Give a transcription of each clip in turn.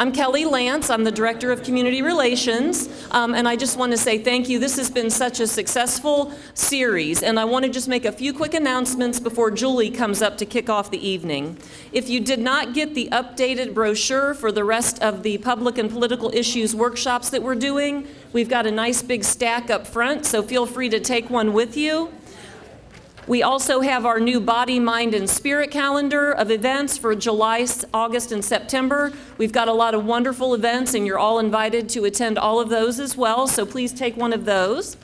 I'm Kelly Lance. I'm the Director of Community Relations, and I just want to say thank you. This has been such a successful series, and I want to just make a few quick announcements before Julie comes up to kick off the evening. If you did not get the updated brochure for the rest of the public and political issues workshops that we're doing, we've got a nice big stack up front, so feel free to take one with you. We also have our new Body, Mind, and Spirit calendar of events for July, August, and September. We've got a lot of wonderful events, and you're all invited to attend all of those as well, so please take one of those.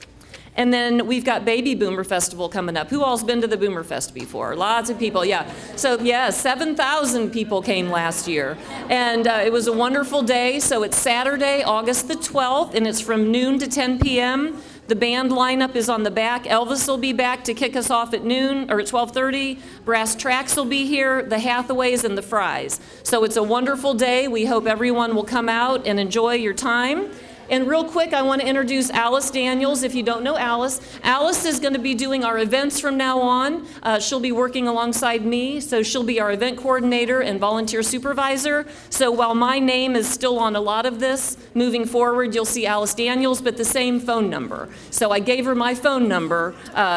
And then we've got Baby Boomer Festival coming up. Who all's been to the Boomer Fest before? Lots of people, yeah. So yeah, 7,000 people came last year. And it was a wonderful day. So it's Saturday, August the 12th, and it's from noon to 10 p.m. The band lineup is on the back. Elvis will be back to kick us off at noon, or at 12:30. Brass Tracks will be here, the Hathaways, and the Fries. So it's a wonderful day. We hope everyone will come out and enjoy your time. And real quick, I want to introduce Alice Daniels. If you don't know Alice, Alice is going to be doing our events from now on. She'll be working alongside me, so she'll be our event coordinator and volunteer supervisor. So while my name is still on a lot of this, moving forward, you'll see Alice Daniels, but the same phone number. So I gave her my phone number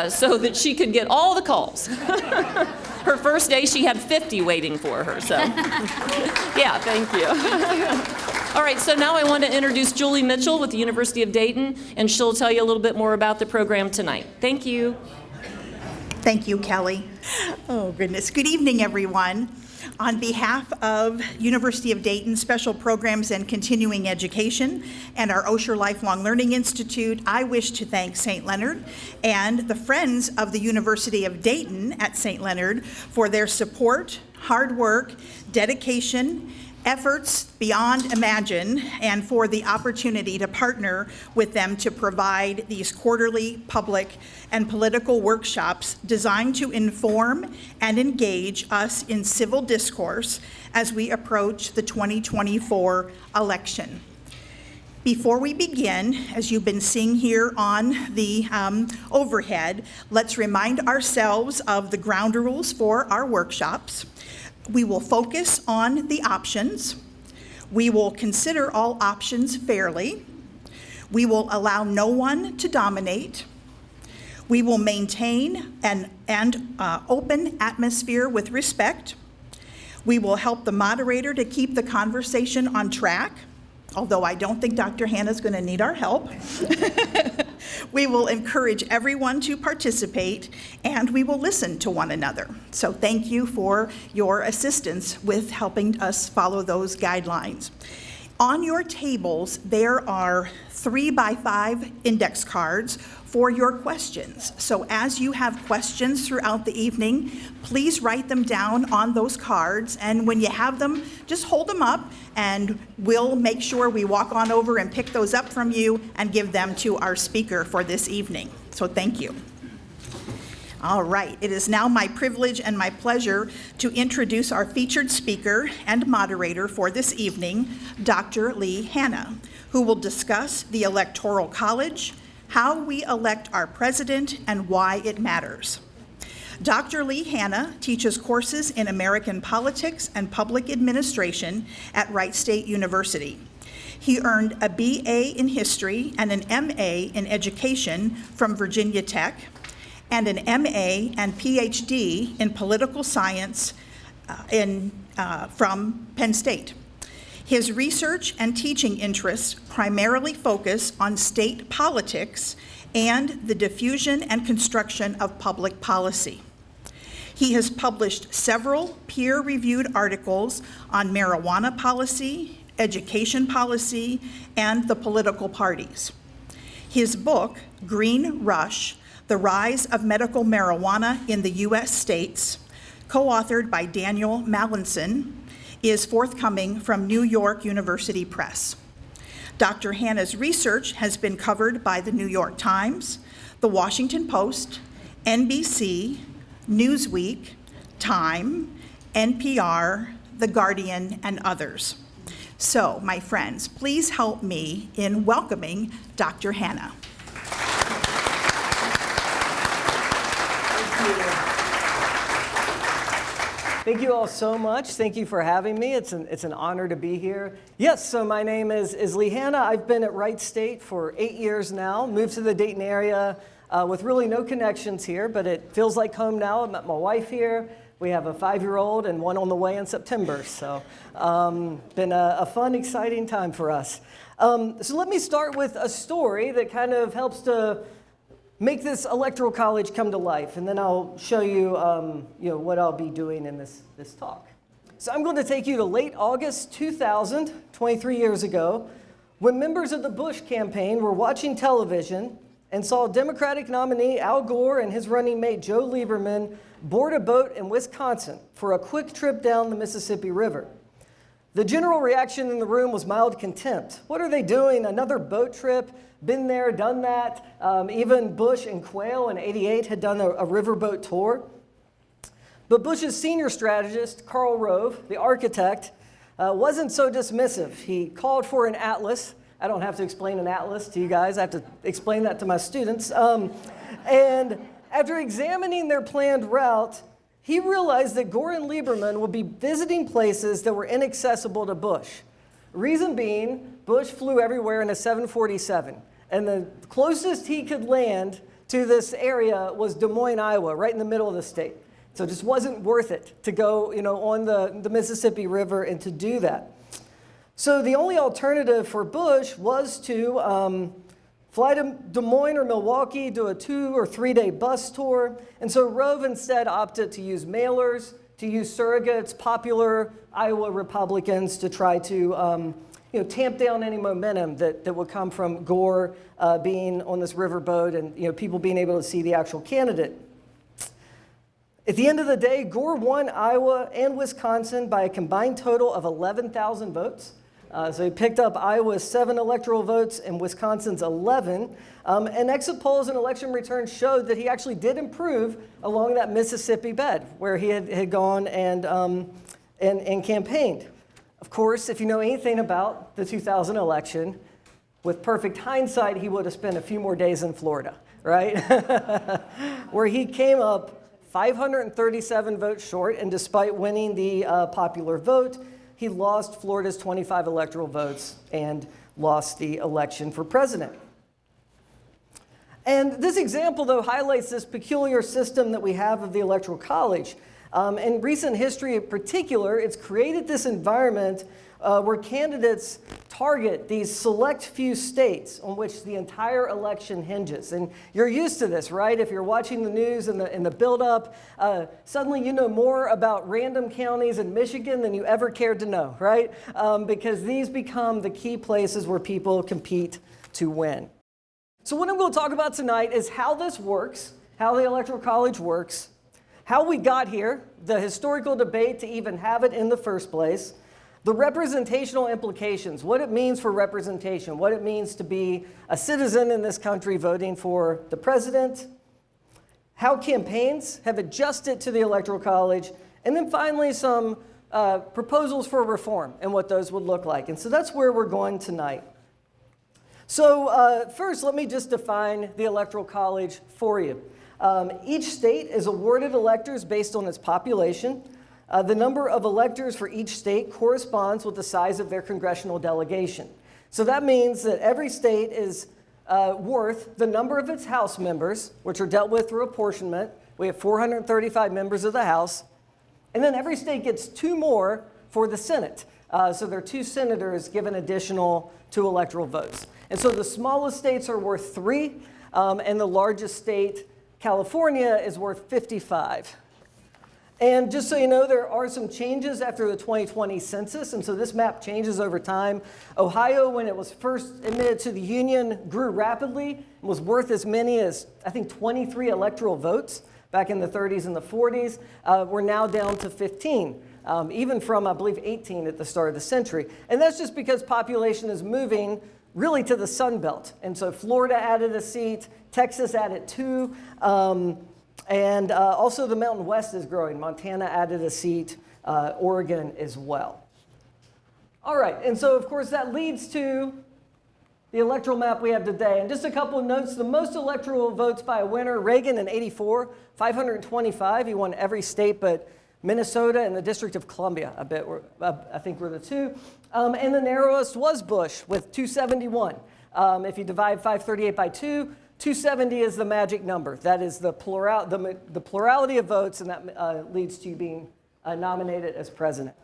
so that she could get all the calls. Her first day, she had 50 waiting for her, so yeah, thank you. All right, so now I want to introduce Julie Mitchell with the University of Dayton, and she'll tell you a little bit more about the program tonight. Thank you. Thank you, Kelly. Oh, goodness. Good evening, everyone. On behalf of University of Dayton Special Programs and Continuing Education and our Osher Lifelong Learning Institute, I wish to thank St. Leonard and the Friends of the University of Dayton at St. Leonard for their support, hard work, dedication, efforts beyond imagine, and for the opportunity to partner with them to provide these quarterly public and political workshops designed to inform and engage us in civil discourse as we approach the 2024 election. Before we begin, as you've been seeing here on the overhead, let's remind ourselves of the ground rules for our workshops. We will focus on the options. We will consider all options fairly. We will allow no one to dominate. We will maintain an open atmosphere with respect. We will help the moderator to keep the conversation on track, although I don't think Dr. Hannah's going to need our help. We will encourage everyone to participate, and we will listen to one another. So thank you for your assistance with helping us follow those guidelines. On your tables, there are 3x5 index cards for your questions. So as you have questions throughout the evening, please write them down on those cards, and when you have them, just hold them up, and we'll make sure we walk on over and pick those up from you and give them to our speaker for this evening. So thank you. All right, it is now my privilege and my pleasure to introduce our featured speaker and moderator for this evening, Dr. Lee Hanna, who will discuss the Electoral College, how we elect our president, and why it matters. Dr. Lee Hanna teaches courses in American politics and public administration at Wright State University. He earned a BA in history and an MA in education from Virginia Tech, and an MA and PhD in political science from Penn State. His research and teaching interests primarily focus on state politics and the diffusion and construction of public policy. He has published several peer-reviewed articles on marijuana policy, education policy, and the political parties. His book, Green Rush: The Rise of Medical Marijuana in the U.S. States, co-authored by Daniel Mallinson, is forthcoming from New York University Press. Dr. Hanna's research has been covered by the New York Times, the Washington Post, NBC, Newsweek, Time, NPR, The Guardian, and others. So, my friends, please help me in welcoming Dr. Hanna. Thank you all so much. Thank you for having me. It's an honor to be here. Yes, so my name is Lee Hanna. I've been at Wright State for 8 years now, moved to the Dayton area with really no connections here, but it feels like home now. I met my wife here. We have a 5-year-old and one on the way in September. So been a fun, exciting time for us. So let me start with a story that kind of helps to make this Electoral College come to life, and then I'll show you, what I'll be doing in this talk. So I'm going to take you to late August 2000, 23 years ago, when members of the Bush campaign were watching television and saw Democratic nominee Al Gore and his running mate Joe Lieberman board a boat in Wisconsin for a quick trip down the Mississippi River. The general reaction in the room was mild contempt. What are they doing? Another boat trip? Been there, done that. Even Bush and Quayle in '88 had done a riverboat tour. But Bush's senior strategist, Karl Rove, the architect, wasn't so dismissive. He called for an atlas. I don't have to explain an atlas to you guys. I have to explain that to my students. And after examining their planned route, he realized that Gore and Lieberman would be visiting places that were inaccessible to Bush. Reason being, Bush flew everywhere in a 747, and the closest he could land to this area was Des Moines, Iowa, right in the middle of the state. So it just wasn't worth it to go, on the Mississippi River and to do that. So the only alternative for Bush was to fly to Des Moines or Milwaukee, do a 2 or 3 day bus tour. And so Rove instead opted to use mailers, to use surrogates, popular Iowa Republicans to try to tamp down any momentum that would come from Gore being on this riverboat and people being able to see the actual candidate. At the end of the day, Gore won Iowa and Wisconsin by a combined total of 11,000 votes. So he picked up Iowa's 7 electoral votes and Wisconsin's 11. And exit polls and election returns showed that he actually did improve along that Mississippi bed where he had gone and campaigned. Of course, if you know anything about the 2000 election, with perfect hindsight, he would have spent a few more days in Florida, right? Where he came up 537 votes short, and despite winning the popular vote, he lost Florida's 25 electoral votes and lost the election for president. And this example, though, highlights this peculiar system that we have of the Electoral College. In recent history in particular, it's created this environment where candidates target these select few states on which the entire election hinges. And you're used to this, right? If you're watching the news and the buildup, suddenly you know more about random counties in Michigan than you ever cared to know, right? Because these become the key places where people compete to win. So what I'm going to talk about tonight is how this works, how the Electoral College works, how we got here, the historical debate to even have it in the first place, the representational implications, what it means for representation, what it means to be a citizen in this country voting for the president, how campaigns have adjusted to the Electoral College, and then finally some proposals for reform and what those would look like. And so that's where we're going tonight. So first, let me just define the Electoral College for you. Each state is awarded electors based on its population. The number of electors for each state corresponds with the size of their congressional delegation. So that means that every state is worth the number of its House members, which are dealt with through apportionment. We have 435 members of the House. And then every state gets 2 more for the Senate. So there are 2 senators given additional 2 electoral votes. And so the smallest states are worth 3, and the largest state, California, is worth 55. And just so you know, there are some changes after the 2020 census, and so this map changes over time. Ohio, when it was first admitted to the Union, grew rapidly and was worth as many as, I think, 23 electoral votes back in the 30s and the 40s. We're now down to 15, even from, I believe, 18 at the start of the century. And that's just because population is moving really to the Sun Belt. And so Florida added a seat, Texas added 2, and also the Mountain West is growing. Montana added a seat, Oregon as well. All right, and so of course that leads to the electoral map we have today. And just a couple of notes, the most electoral votes by a winner, Reagan in '84, 525. He won every state but Minnesota and the District of Columbia, I think were the two. And the narrowest was Bush with 271. If you divide 538 by 2, 270 is the magic number. That is the plurality of votes, and that leads to you being nominated as president.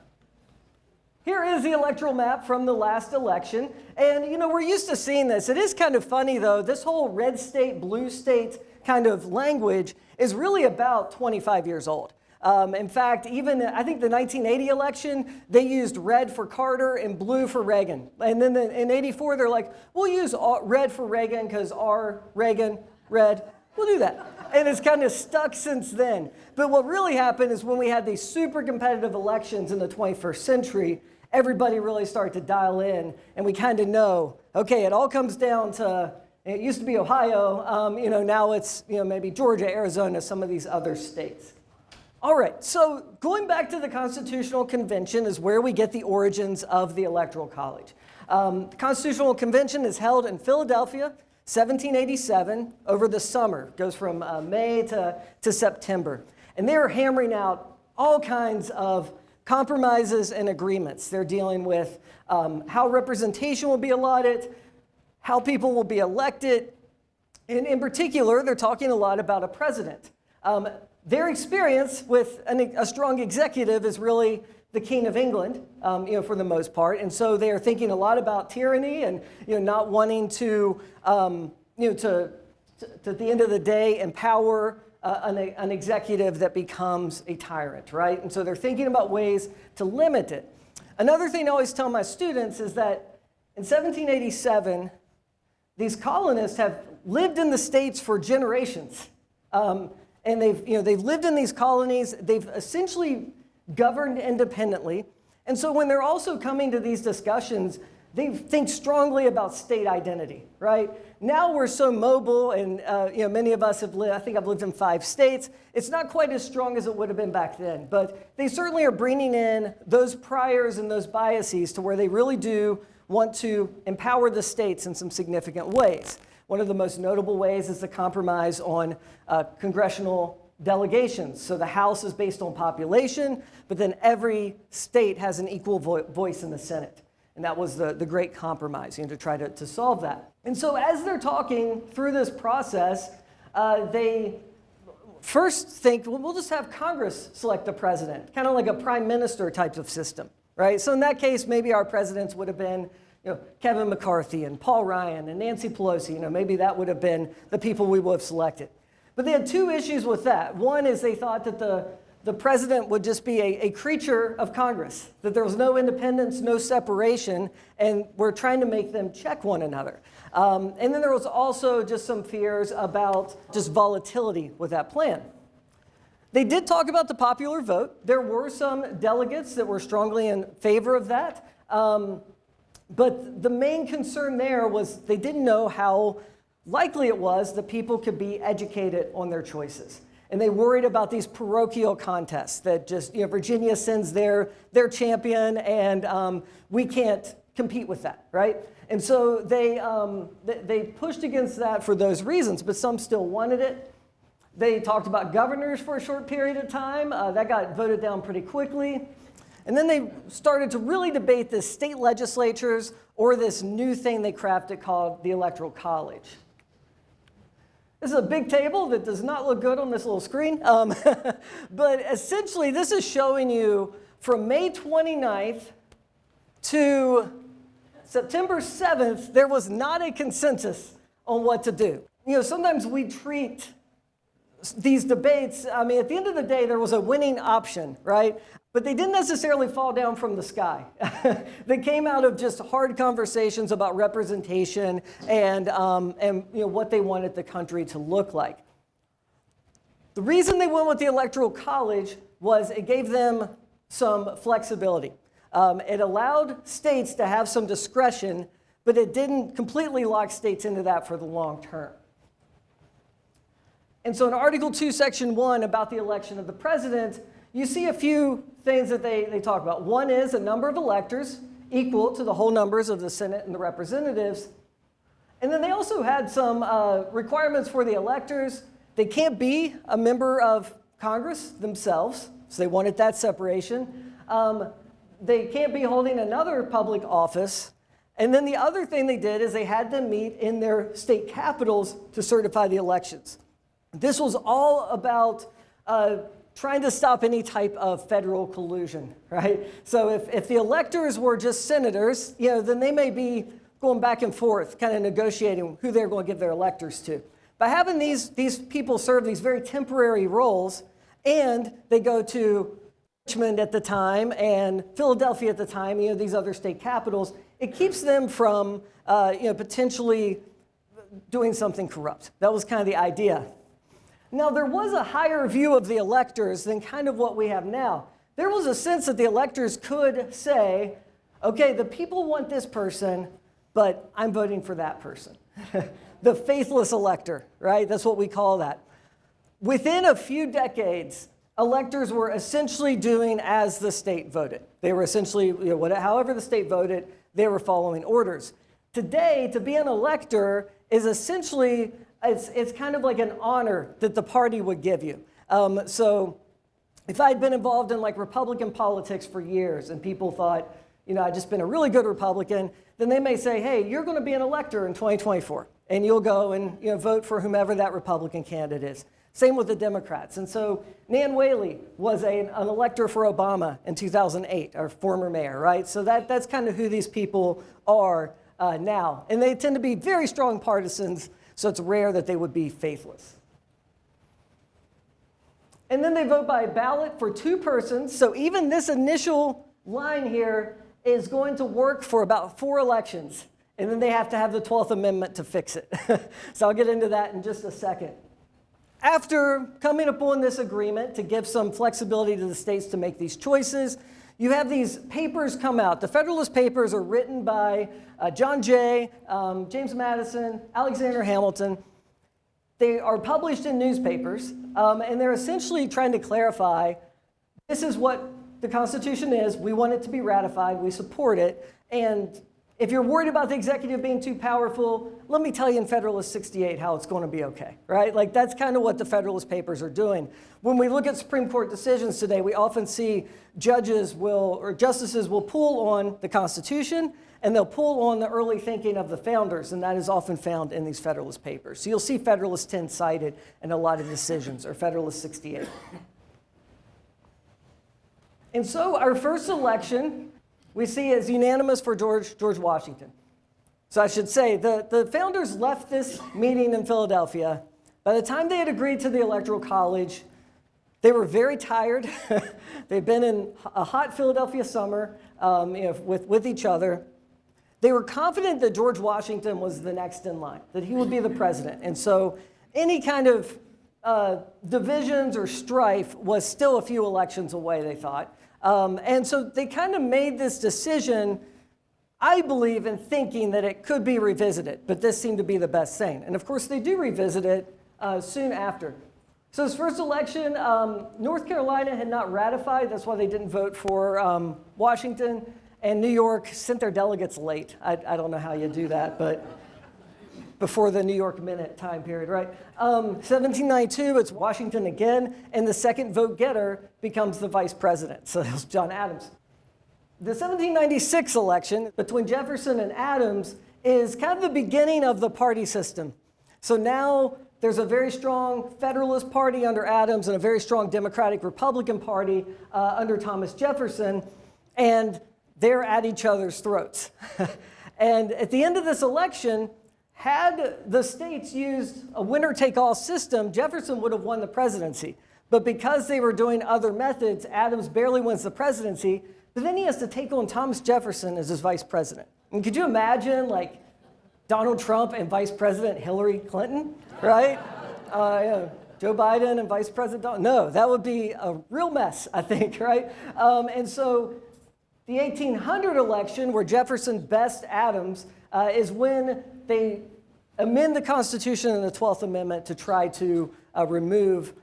Here is the electoral map from the last election. And, we're used to seeing this. It is kind of funny, though. This whole red state, blue state kind of language is really about 25 years old. In fact, even I think the 1980 election, they used red for Carter and blue for Reagan. And then in 84, they're like, we'll use red for Reagan because R, Reagan, red. We'll do that. And it's kind of stuck since then. But what really happened is when we had these super competitive elections in the 21st century, everybody really started to dial in, and we kind of know, okay, it all comes down to, it used to be Ohio, now it's maybe Georgia, Arizona, some of these other states. All right, so going back to the Constitutional Convention is where we get the origins of the Electoral College. The Constitutional Convention is held in Philadelphia, 1787, over the summer. It goes from May to September. And they're hammering out all kinds of compromises and agreements. They're dealing with how representation will be allotted, how people will be elected, and in particular, they're talking a lot about a president. Their experience with a strong executive is really the King of England, for the most part, and so they're thinking a lot about tyranny and not wanting to, to at the end of the day, empower an executive that becomes a tyrant, right? And so they're thinking about ways to limit it. Another thing I always tell my students is that in 1787, these colonists have lived in the states for generations. And they've lived in these colonies. They've essentially governed independently. And so when they're also coming to these discussions, they think strongly about state identity, right? Now we're so mobile, and many of us have lived, I think I've lived in 5 states. It's not quite as strong as it would have been back then, but they certainly are bringing in those priors and those biases to where they really do want to empower the states in some significant ways. One of the most notable ways is the compromise on congressional delegations. So the House is based on population, but then every state has an equal voice in the Senate. And that was the great compromise, to try to solve that. And so as they're talking through this process, they first think, well, we'll just have Congress select the president, kind of like a prime minister type of system, right? So in that case, maybe our presidents would have been Kevin McCarthy and Paul Ryan and Nancy Pelosi. Maybe that would have been the people we would have selected. But they had 2 issues with that. One is they thought that the president would just be a creature of Congress, that there was no independence, no separation, and we're trying to make them check one another. And then there was also just some fears about just volatility with that plan. They did talk about the popular vote. There were some delegates that were strongly in favor of that. But the main concern there was they didn't know how likely it was that people could be educated on their choices. And they worried about these parochial contests that just, Virginia sends their champion, and we can't compete with that, right? And so they pushed against that for those reasons, but some still wanted it. They talked about governors for a short period of time. That got voted down pretty quickly. And then they started to really debate the state legislatures or this new thing they crafted called the Electoral College. This is a big table that does not look good on this little screen. But essentially, this is showing you from May 29th to September 7th, there was not a consensus on what to do. Sometimes we treat these debates, at the end of the day, there was a winning option, right? But they didn't necessarily fall down from the sky. They came out of just hard conversations about representation and what they wanted the country to look like. The reason they went with the Electoral College was it gave them some flexibility. It allowed states to have some discretion, but it didn't completely lock states into that for the long term. And so in Article 2, Section 1 about the election of the president, you see a few things that they talk about. One is a number of electors equal to the whole numbers of the Senate and the representatives. And then they also had some requirements for the electors. They can't be a member of Congress themselves, So they wanted that separation. They can't be holding another public office. And then the other thing they did is they had them meet in their state capitals to certify the elections. This was all about trying to stop any type of federal collusion, right? So if the electors were just senators, then they may be going back and forth, kind of negotiating who they're going to give their electors to. By having these people serve these very temporary roles, and they go to Richmond at the time and Philadelphia at the time, these other state capitals, it keeps them from potentially doing something corrupt. That was kind of the idea. Now, there was a higher view of the electors than kind of what we have now. There was a sense that the electors could say, okay, the people want this person, but I'm voting for that person. The faithless elector, right? That's what we call that. Within a few decades, electors were essentially doing as the state voted. They were essentially, however the state voted, they were following orders. Today, to be an elector is essentially, it's kind of like an honor that the party would give you. So if I'd been involved in Republican politics for years and people thought, I'd just been a really good Republican, then they may say, hey, you're going to be an elector in 2024. And you'll go and vote for whomever that Republican candidate is. Same with the Democrats. And so Nan Whaley was an elector for Obama in 2008, our former mayor, right? So that's kind of who these people are now. And they tend to be very strong partisans, so it's rare that they would be faithless. And then they vote by ballot for 2 persons. So even this initial line here is going to work for about 4 elections. And then they have to have the 12th Amendment to fix it. So I'll get into that in just a second. After coming upon this agreement to give some flexibility to the states to make these choices, you have these papers come out. The Federalist Papers are written by John Jay, James Madison, Alexander Hamilton. They are published in newspapers, and they're essentially trying to clarify, this is what the Constitution is. We want it to be ratified. We support it. And if you're worried about the executive being too powerful, let me tell you in Federalist 68 how it's going to be okay, right? That's kind of what the Federalist Papers are doing. When we look at Supreme Court decisions today, we often see justices will pull on the Constitution, and they'll pull on the early thinking of the founders, and that is often found in these Federalist Papers. So you'll see Federalist 10 cited in a lot of decisions, or Federalist 68. And so our first election we see as unanimous for George Washington. So I should say, the founders left this meeting in Philadelphia. By the time they had agreed to the Electoral College, they were very tired. They'd been in a hot Philadelphia summer with each other. They were confident that George Washington was the next in line, that he would be the president. And so any kind of divisions or strife was still a few elections away, they thought. And so they kind of made this decision, I believe, in thinking that it could be revisited, but this seemed to be the best thing. And of course, they do revisit it soon after. So this first election, North Carolina had not ratified. That's why they didn't vote for Washington. And New York sent their delegates late. I don't know how you do that, but before the New York Minute time period, right? 1792, it's Washington again, and the second vote getter becomes the vice president. So that's John Adams. The 1796 election between Jefferson and Adams is kind of the beginning of the party system. So now there's a very strong Federalist Party under Adams and a very strong Democratic Republican Party under Thomas Jefferson, and they're at each other's throats. And at the end of this election, had the states used a winner-take-all system, Jefferson would have won the presidency. But because they were doing other methods, Adams barely wins the presidency, but then he has to take on Thomas Jefferson as his vice president. And could you imagine, Donald Trump and Vice President Hillary Clinton, right? Joe Biden and Vice President Donald. No, that would be a real mess, I think, right? And so the 1800 election, where Jefferson bests Adams, is when they amend the Constitution and the 12th Amendment to try to remove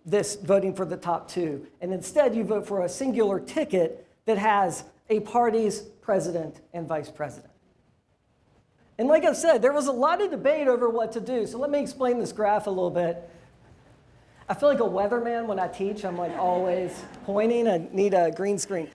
this voting for the top 2. And instead, you vote for a singular ticket that has a party's president and vice president. And like I've said, there was a lot of debate over what to do. So let me explain this graph a little bit. I feel like a weatherman when I teach. I'm like always pointing. I need a green screen.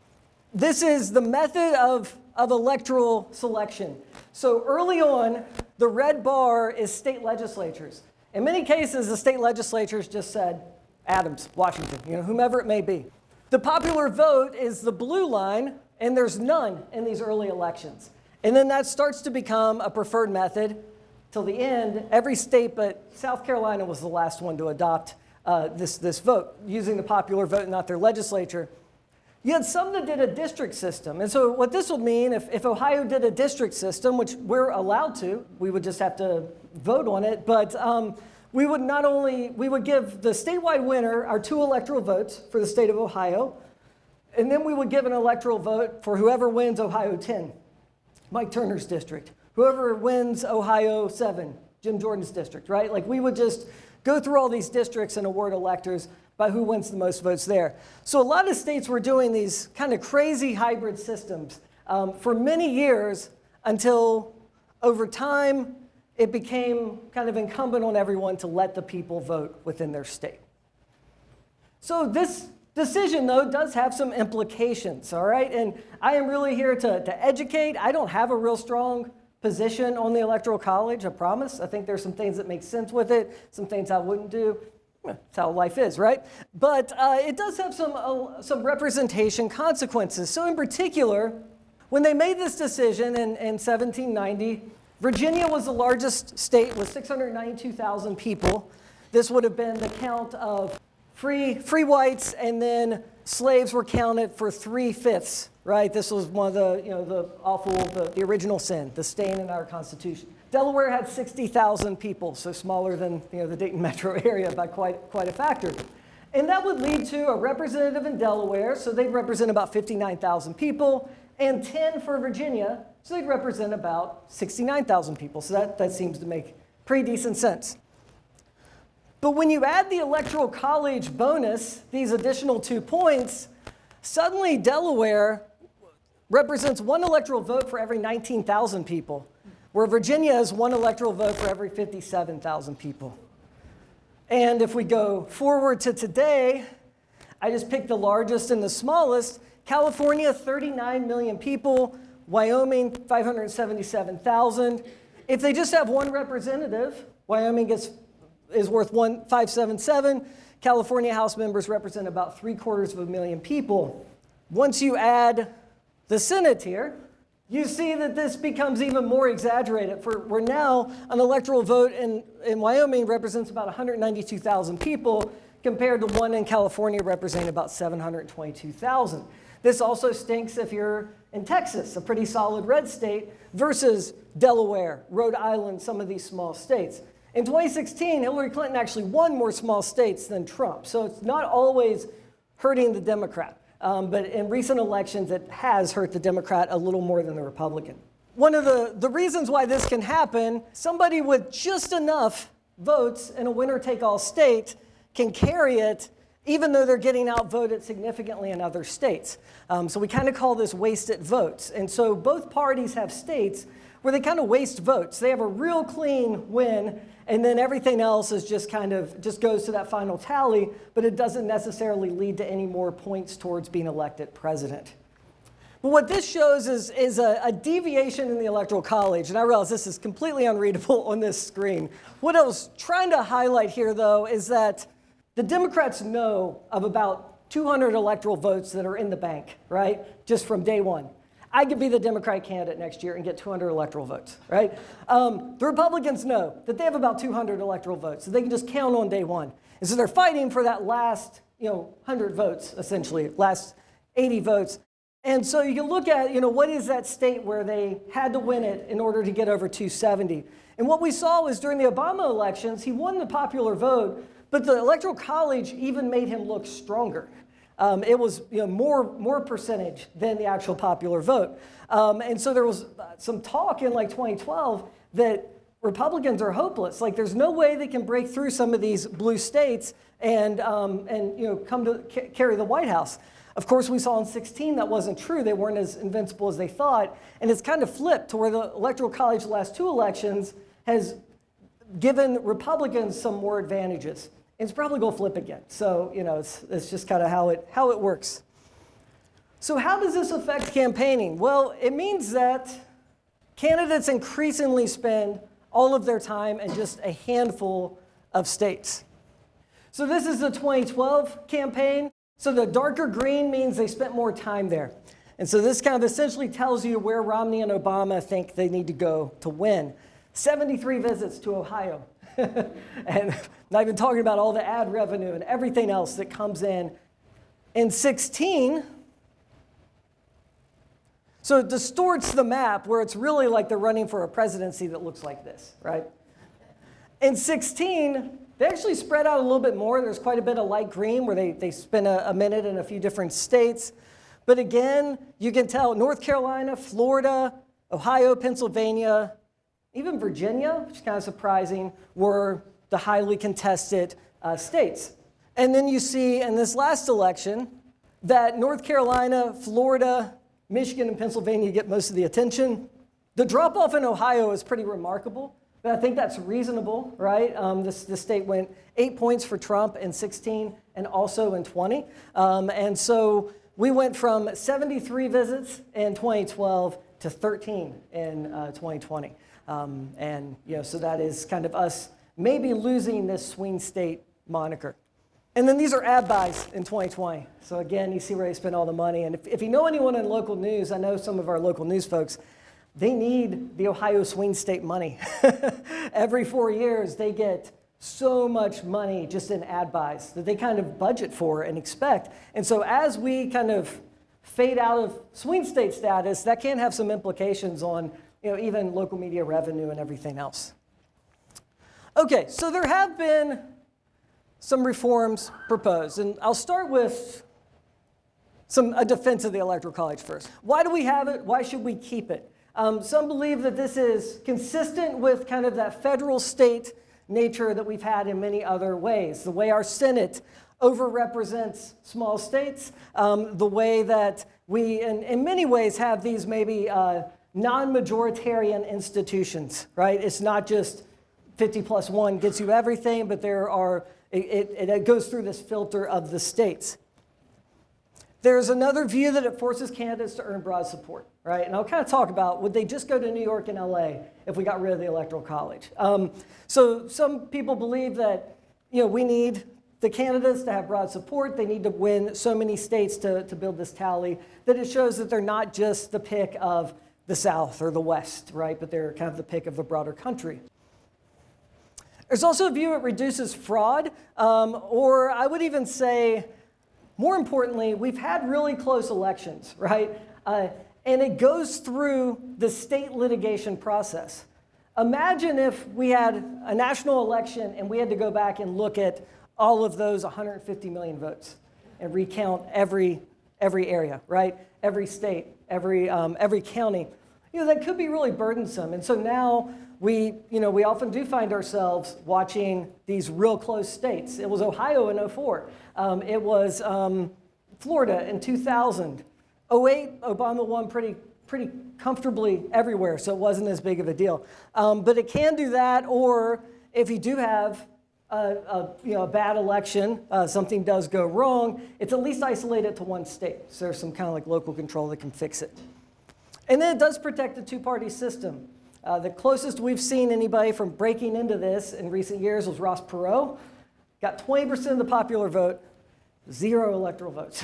This is the method of electoral selection. So early on, the red bar is state legislatures. In many cases, the state legislatures just said Adams, Washington, whomever it may be. The popular vote is the blue line, and there's none in these early elections. And then that starts to become a preferred method till the end. Every state but South Carolina was the last one to adopt this vote, using the popular vote, not their legislature. You had some that did a district system. And so what this would mean, if Ohio did a district system, which we're allowed to, we would just have to vote on it, but we would give the statewide winner our 2 electoral votes for the state of Ohio, and then we would give an electoral vote for whoever wins Ohio 10, Mike Turner's district, whoever wins Ohio 7, Jim Jordan's district, right? Like we would just go through all these districts and award electors by who wins the most votes there. So a lot of states were doing these kind of crazy hybrid systems for many years until over time it became kind of incumbent on everyone to let the people vote within their state. So this decision, though, does have some implications, all right? And I am really here to educate. I don't have a real strong position on the Electoral College, I promise. I think there's some things that make sense with it, some things I wouldn't do. That's how life is, right? But it does have some representation consequences. So in particular, when they made this decision in 1790, Virginia was the largest state with 692,000 people. This would have been the count of free whites, and then slaves were counted for 3/5, right? This was one of the original sin, the stain in our Constitution. Delaware had 60,000 people, so smaller than the Dayton metro area by quite a factor. And that would lead to a representative in Delaware, so they'd represent about 59,000 people, and 10 for Virginia, so they'd represent about 69,000 people. So that seems to make pretty decent sense. But when you add the Electoral College bonus, these additional 2 points, suddenly Delaware represents 1 electoral vote for every 19,000 people, where Virginia is 1 electoral vote for every 57,000 people. And if we go forward to today, I just picked the largest and the smallest. California, 39 million people. Wyoming, 577,000. If they just have 1 representative, Wyoming is worth 577. California House members represent about 750,000 people. Once you add the Senate here, you see that this becomes even more exaggerated. Where now an electoral vote in Wyoming represents about 192,000 people, compared to 1 in California representing about 722,000. This also stinks if you're in Texas, a pretty solid red state, versus Delaware, Rhode Island, some of these small states. In 2016, Hillary Clinton actually won more small states than Trump, so it's not always hurting the Democrat. But in recent elections, it has hurt the Democrat a little more than the Republican. One of the reasons why this can happen, somebody with just enough votes in a winner-take-all state can carry it, even though they're getting outvoted significantly in other states. So we kind of call this wasted votes. And so both parties have states where they kind of waste votes. They have a real clean win, and then everything else is just goes to that final tally, but it doesn't necessarily lead to any more points towards being elected president. But what this shows is a deviation in the Electoral College, and I realize this is completely unreadable on this screen. What I was trying to highlight here, though, is that the Democrats know of about 200 electoral votes that are in the bank, right, just from day one. I could be the Democratic candidate next year and get 200 electoral votes, right? The Republicans know that they have about 200 electoral votes, so they can just count on day one. And so they're fighting for that last 100 votes, essentially, last 80 votes. And so you can look at, what is that state where they had to win it in order to get over 270? And what we saw was during the Obama elections, he won the popular vote, but the Electoral College even made him look stronger. It was more percentage than the actual popular vote. And so there was some talk in 2012 that Republicans are hopeless. Like there's no way they can break through some of these blue states and come to carry the White House. Of course, we saw in 2016 that wasn't true. They weren't as invincible as they thought. And it's kind of flipped to where the Electoral College the last 2 elections has given Republicans some more advantages and it's probably going to flip again. So, it's just kind of how it works. So how does this affect campaigning? Well, it means that candidates increasingly spend all of their time in just a handful of states. So this is the 2012 campaign. So the darker green means they spent more time there. And so this kind of essentially tells you where Romney and Obama think they need to go to win. 73 visits to Ohio. And not even talking about all the ad revenue and everything else that comes in. In 2016, so it distorts the map where it's really like they're running for a presidency that looks like this, right? In 2016, they actually spread out a little bit more. There's quite a bit of light green where they spend a minute in a few different states. But again, you can tell North Carolina, Florida, Ohio, Pennsylvania, even Virginia, which is kind of surprising, were the highly contested states. And then you see in this last election that North Carolina, Florida, Michigan, and Pennsylvania get most of the attention. The drop-off in Ohio is pretty remarkable, but I think that's reasonable, right? This state went 8 points for Trump in 2016 and also in 2020. And so we went from 73 visits in 2012 to 13 in 2020. So that is kind of us maybe losing this swing state moniker. And then these are ad buys in 2020. So again, you see where they spend all the money. And if you know anyone in local news, I know some of our local news folks, they need the Ohio swing state money. Every 4 years, they get so much money just in ad buys that they kind of budget for and expect. And so as we kind of fade out of swing state status, that can have some implications on even local media revenue and everything else. Okay, so there have been some reforms proposed, and I'll start with a defense of the Electoral College first. Why do we have it? Why should we keep it? Some believe that this is consistent with kind of that federal-state nature that we've had in many other ways. The way our Senate overrepresents small states, the way that we, in many ways, have these maybe non-majoritarian institutions, right? It's not just 50+1 gets you everything, but there are it goes through this filter of the states. There's another view that it forces candidates to earn broad support, right? And I'll kind of talk about, would they just go to New York and LA if we got rid of the Electoral College? So some people believe that we need the candidates to have broad support. They need to win so many states to build this tally that it shows that they're not just the pick of the South or the West, right? But they're kind of the pick of the broader country. There's also a view it reduces fraud, or I would even say, more importantly, we've had really close elections, right? And it goes through the state litigation process. Imagine if we had a national election and we had to go back and look at all of those 150 million votes and recount every area, right? Every state, every county. That could be really burdensome. And so now we often do find ourselves watching these real close states. It was Ohio in 2004. It was Florida in 2000. 2008, Obama won pretty comfortably everywhere, so it wasn't as big of a deal. But it can do that, or if you do have a bad election, something does go wrong, it's at least isolated to one state. So there's some kind of like local control that can fix it. And then it does protect the two-party system. The closest we've seen anybody from breaking into this in recent years was Ross Perot. Got 20% of the popular vote, 0 electoral votes.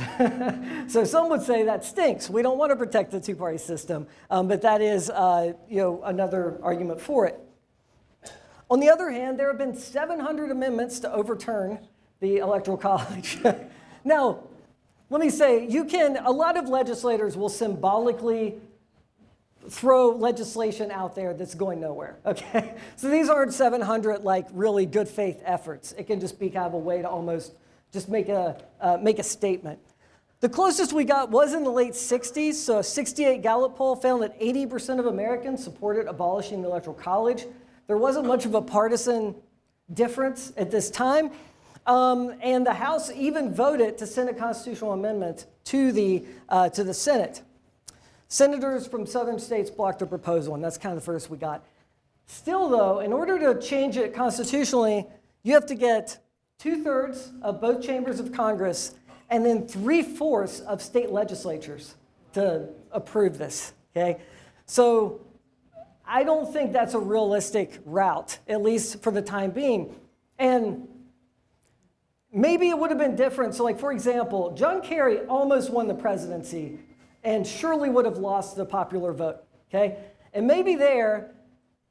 So some would say that stinks. We don't want to protect the two-party system, but that is another argument for it. On the other hand, there have been 700 amendments to overturn the Electoral College. Now, let me say, a lot of legislators will symbolically throw legislation out there that's going nowhere, okay? So these aren't 700 really good faith efforts. It can just be kind of a way to almost just make a statement. The closest we got was in the late 60s, so a 68 Gallup poll found that 80% of Americans supported abolishing the Electoral College. There wasn't much of a partisan difference at this time, and the House even voted to send a constitutional amendment to the Senate. Senators from southern states blocked the proposal, and that's kind of the first we got. Still, though, in order to change it constitutionally, you have to get 2/3 of both chambers of Congress, and then 3/4 of state legislatures to approve this, okay? So I don't think that's a realistic route, at least for the time being. And maybe it would have been different. So like, for example, John Kerry almost won the presidency and surely would have lost the popular vote, okay? And maybe there,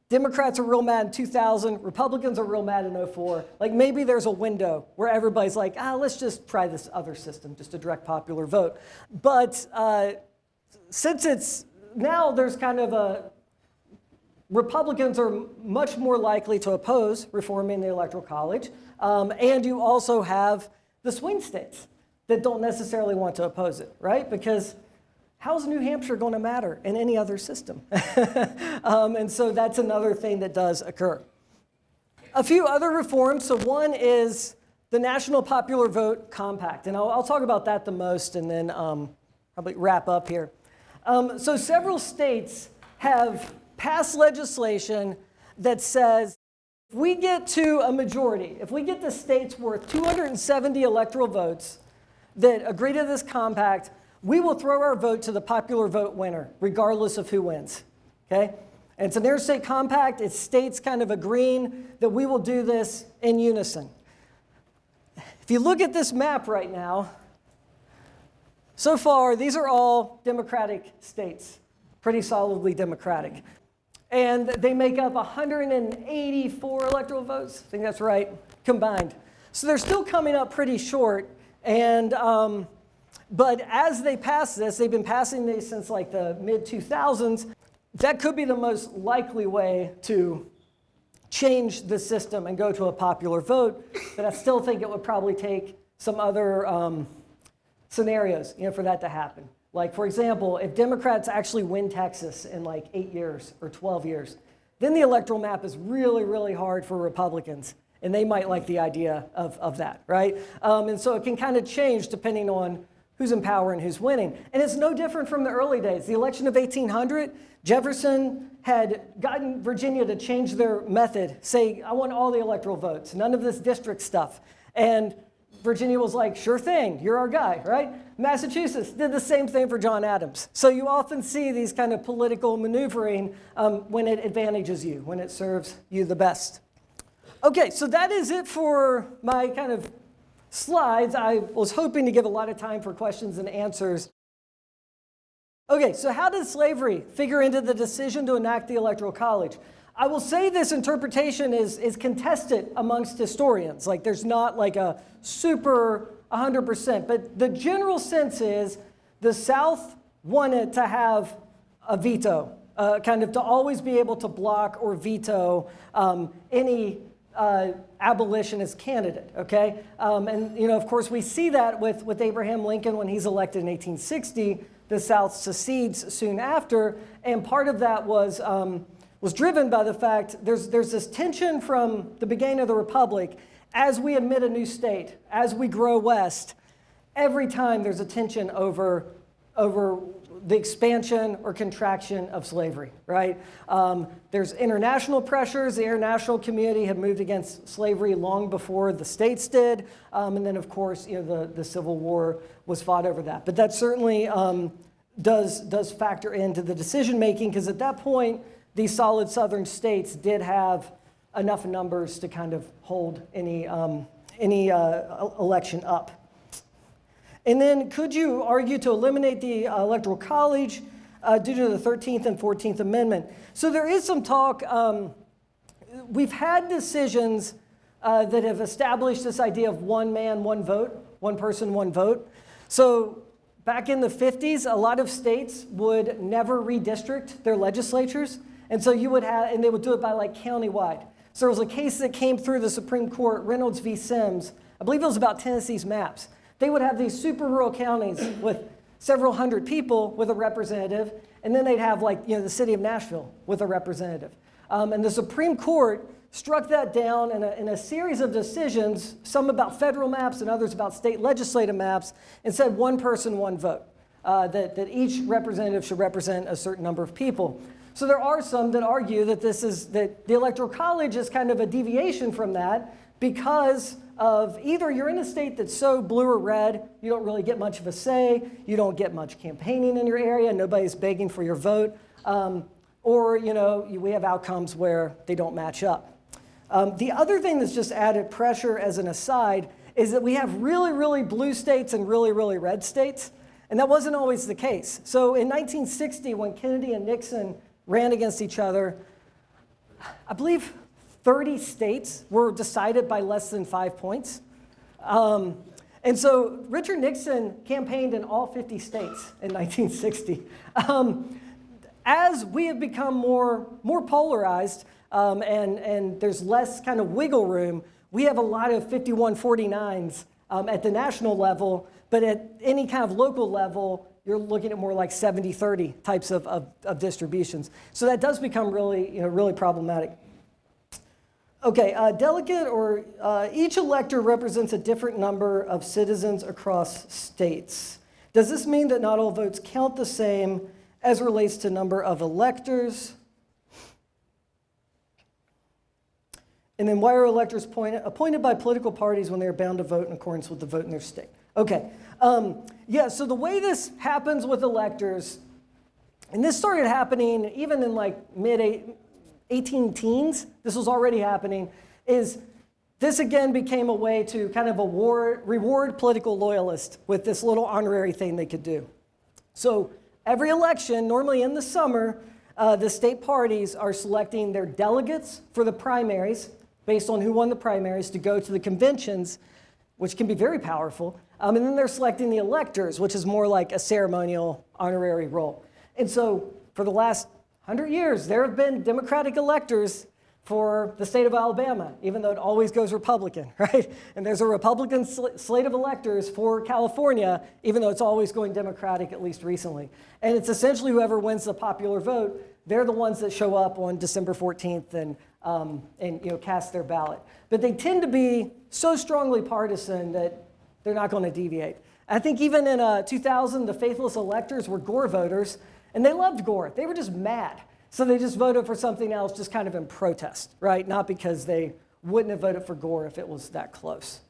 Democrats are real mad in 2000, Republicans are real mad in 2004. Like maybe there's a window where everybody's like, let's just try this other system, just a direct popular vote. But since it's, now there's kind of a, Republicans are much more likely to oppose reforming the Electoral College. And you also have the swing states that don't necessarily want to oppose it, right? Because how's New Hampshire going to matter in any other system? And so that's another thing that does occur. A few other reforms. So one is the National Popular Vote Compact. And I'll talk about that the most and then probably wrap up here. So several states have passed legislation that says if we get to a majority, if we get the states worth 270 electoral votes that agree to this compact, we will throw our vote to the popular vote winner, regardless of who wins, okay? And it's an interstate compact. It's states kind of agreeing that we will do this in unison. If you look at this map right now, so far, these are all Democratic states, pretty solidly Democratic. And they make up 184 electoral votes, I think that's right, combined. So they're still coming up pretty short. And but as they pass this, they've been passing these since like the mid-2000s, that could be the most likely way to change the system and go to a popular vote. But I still think it would probably take some other scenarios, for that to happen. Like, for example, if Democrats actually win Texas in like 8 years or 12 years, then the electoral map is really, really hard for Republicans. And they might like the idea of that, right? And so it can kind of change depending on who's in power and who's winning. And it's no different from the early days. The election of 1800, Jefferson had gotten Virginia to change their method, say, I want all the electoral votes, none of this district stuff. And Virginia was like, sure thing, you're our guy, right? Massachusetts did the same thing for John Adams. So you often see these kind of political maneuvering when it advantages you, when it serves you the best. Okay, so that is it for my kind of slides. I was hoping to give a lot of time for questions and answers. Okay, so how does slavery figure into the decision to enact the Electoral College? I will say this interpretation is contested amongst historians. Like there's not like a super 100%, but the general sense is the South wanted to have a veto, kind of to always be able to block or veto any abolitionist candidate, okay? And of course, we see that with Abraham Lincoln when he's elected in 1860. The South secedes soon after, and part of that was driven by the fact there's this tension from the beginning of the Republic. As we admit a new state, as we grow west, every time there's a tension over the expansion or contraction of slavery, right? There's international pressures. The international community had moved against slavery long before the states did. And then, of course, the Civil War was fought over that. But that certainly does factor into the decision-making, because at that point, these solid southern states did have enough numbers to kind of hold any election up. And then could you argue to eliminate the Electoral College due to the 13th and 14th Amendment? So there is some talk. We've had decisions that have established this idea of one man, one vote, one person, one vote. So back in the 50s, a lot of states would never redistrict their legislatures. And so you would have, and they would do it by like countywide. So there was a case that came through the Supreme Court, Reynolds v. Sims. I believe it was about Tennessee's maps. They would have these super rural counties with several hundred people with a representative, and then they'd have like the city of Nashville with a representative. And the Supreme Court struck that down in a series of decisions, some about federal maps and others about state legislative maps, and said one person, one vote, that each representative should represent a certain number of people. So there are some that argue that that the Electoral College is kind of a deviation from that, because of either you're in a state that's so blue or red, you don't really get much of a say, you don't get much campaigning in your area, nobody's begging for your vote, or we have outcomes where they don't match up. The other thing that's just added pressure as an aside is that we have really, really blue states and really, really red states, and that wasn't always the case. So in 1960, when Kennedy and Nixon ran against each other, I believe 30 states were decided by less than 5 points. And so Richard Nixon campaigned in all 50 states in 1960. As we have become more polarized and there's less kind of wiggle room, we have a lot of 51-49s at the national level, but at any kind of local level, you're looking at more like 70-30 types of distributions. So that does become really problematic. Okay, delegate or each elector represents a different number of citizens across states. Does this mean that not all votes count the same as relates to number of electors? And then why are electors appointed by political parties when they are bound to vote in accordance with the vote in their state? Okay, so the way this happens with electors, and this started happening even in like mid-18 teens, this was already happening, is this again became a way to kind of reward political loyalists with this little honorary thing they could do. So every election, normally in the summer, the state parties are selecting their delegates for the primaries based on who won the primaries to go to the conventions, which can be very powerful. And then they're selecting the electors, which is more like a ceremonial honorary role. And so for the last 100 years, there have been Democratic electors for the state of Alabama, even though it always goes Republican, right? And there's a Republican slate of electors for California, even though it's always going Democratic, at least recently. And it's essentially whoever wins the popular vote, they're the ones that show up on December 14th and cast their ballot. But they tend to be so strongly partisan that they're not going to deviate. I think even in 2000, the faithless electors were Gore voters, and they loved Gore. They were just mad. So they just voted for something else just kind of in protest, right? Not because they wouldn't have voted for Gore if it was that close.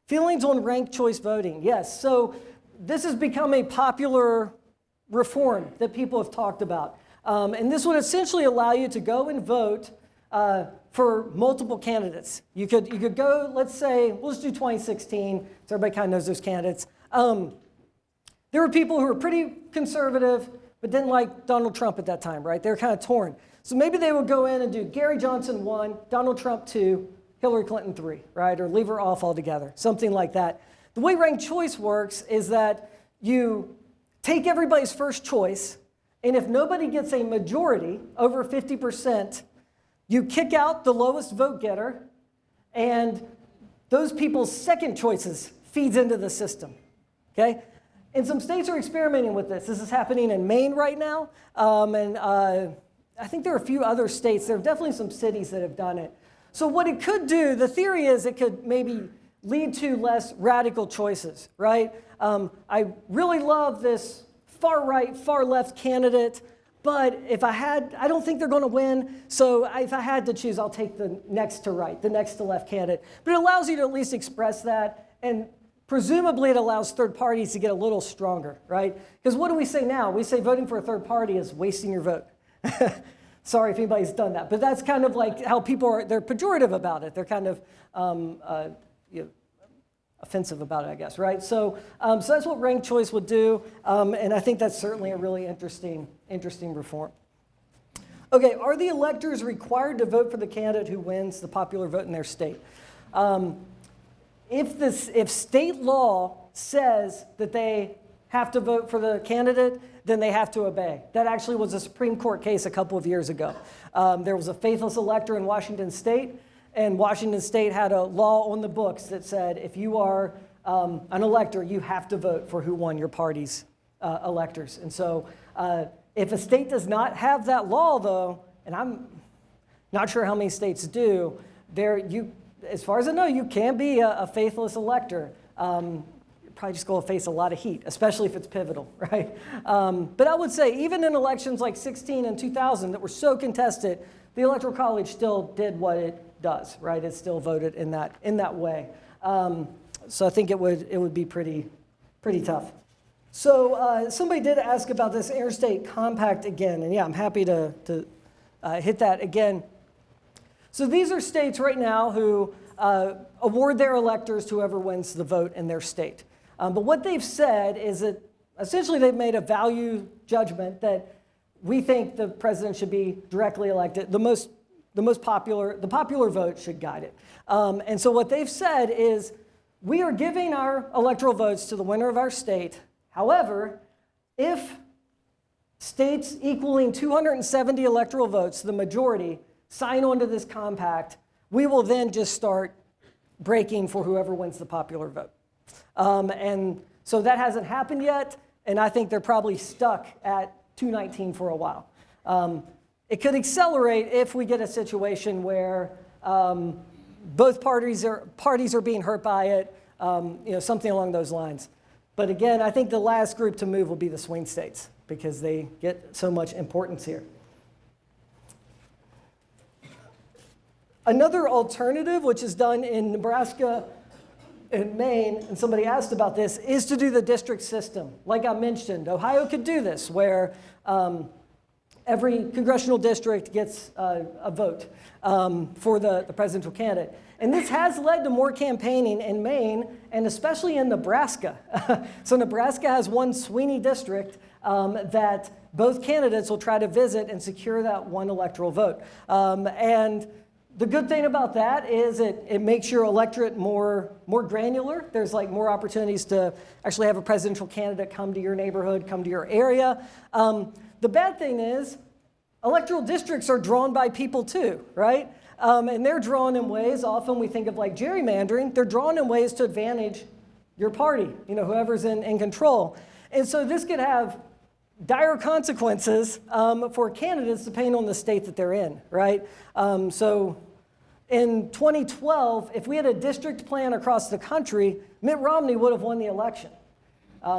Feelings on ranked choice voting. Yes, so this has become a popular reform that people have talked about. And this would essentially allow you to go and vote for multiple candidates. You could go, let's say, we'll just do 2016, so everybody kind of knows those candidates. There were people who were pretty conservative, but didn't like Donald Trump at that time, right? They were kind of torn. So maybe they would go in and do Gary Johnson 1, Donald Trump 2, Hillary Clinton 3, right? Or leave her off altogether, something like that. The way ranked choice works is that you take everybody's first choice, and if nobody gets a majority, over 50%, you kick out the lowest vote getter, and those people's second choices feeds into the system, okay? And some states are experimenting with this. This is happening in Maine right now, and I think there are a few other states. There are definitely some cities that have done it. So what it could do, the theory is it could maybe lead to less radical choices, right? I really love this far right, far left candidate, but if I don't think they're going to win, so if I had to choose, I'll take the next to right, the next to left candidate. But it allows you to at least express that, and presumably it allows third parties to get a little stronger, right? Because what do we say now? We say voting for a third party is wasting your vote. Sorry if anybody's done that, but that's kind of like how people are, they're pejorative about it. They're kind of offensive about it, I guess, right? So that's what ranked choice would do, and I think that's certainly a really interesting reform. Okay, are the electors required to vote for the candidate who wins the popular vote in their state? If state law says that they have to vote for the candidate, then they have to obey. That actually was a Supreme Court case a couple of years ago. There was a faithless elector in Washington State, and Washington State had a law on the books that said if you are an elector, you have to vote for who won your party's electors. And so if a state does not have that law, though, and I'm not sure how many states do, as far as I know, you can be a faithless elector. You're probably just going to face a lot of heat, especially if it's pivotal, right? But I would say even in elections like 16 and 2000 that were so contested, the Electoral College still did what it does, right? It's still voted in that way. So I think it would be pretty tough. So somebody did ask about this interstate compact again, and yeah, I'm happy to hit that again. So these are states right now who award their electors to whoever wins the vote in their state. But what they've said is that essentially they've made a value judgment that we think the president should be directly elected. The popular vote should guide it. And so what they've said is we are giving our electoral votes to the winner of our state. However, if states equaling 270 electoral votes, the majority, sign on to this compact, we will then just start breaking for whoever wins the popular vote. And so that hasn't happened yet, and I think they're probably stuck at 219 for a while. It could accelerate if we get a situation where both parties are being hurt by it, something along those lines. But again, I think the last group to move will be the swing states because they get so much importance here. Another alternative, which is done in Nebraska and Maine, and somebody asked about this, is to do the district system. Like I mentioned, Ohio could do this, where every congressional district gets a vote for the presidential candidate. And this has led to more campaigning in Maine, and especially in Nebraska. So Nebraska has one Sweeney district that both candidates will try to visit and secure that one electoral vote. And the good thing about that is it makes your electorate more granular. There's like more opportunities to actually have a presidential candidate come to your neighborhood, come to your area. The bad thing is electoral districts are drawn by people too, right? And they're drawn in ways, often we think of like gerrymandering, they're drawn in ways to advantage your party, whoever's in control. And so this could have dire consequences for candidates depending on the state that they're in, right? So in 2012, if we had a district plan across the country, Mitt Romney would have won the election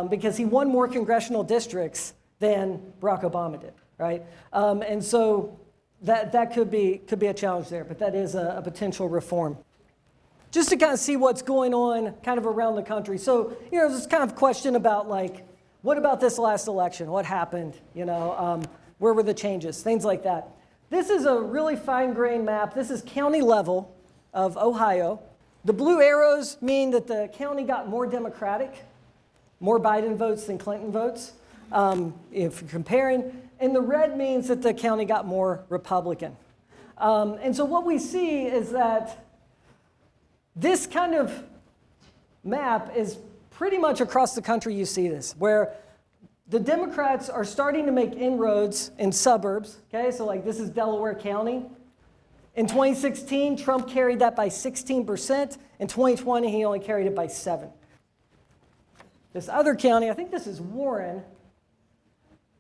because he won more congressional districts than Barack Obama did, right? And so that could be a challenge there, but that is a potential reform. Just to kind of see what's going on kind of around the country. So, there's this kind of question about like, what about this last election? What happened? Where were the changes? Things like that. This is a really fine-grained map. This is county level of Ohio. The blue arrows mean that the county got more Democratic, more Biden votes than Clinton votes, if you're comparing. And the red means that the county got more Republican. And so what we see is that this kind of map is pretty much across the country. You see this, where the Democrats are starting to make inroads in suburbs. Okay, so like this is Delaware County. In 2016, Trump carried that by 16%. In 2020, he only carried it by 7%. This other county, I think this is Warren,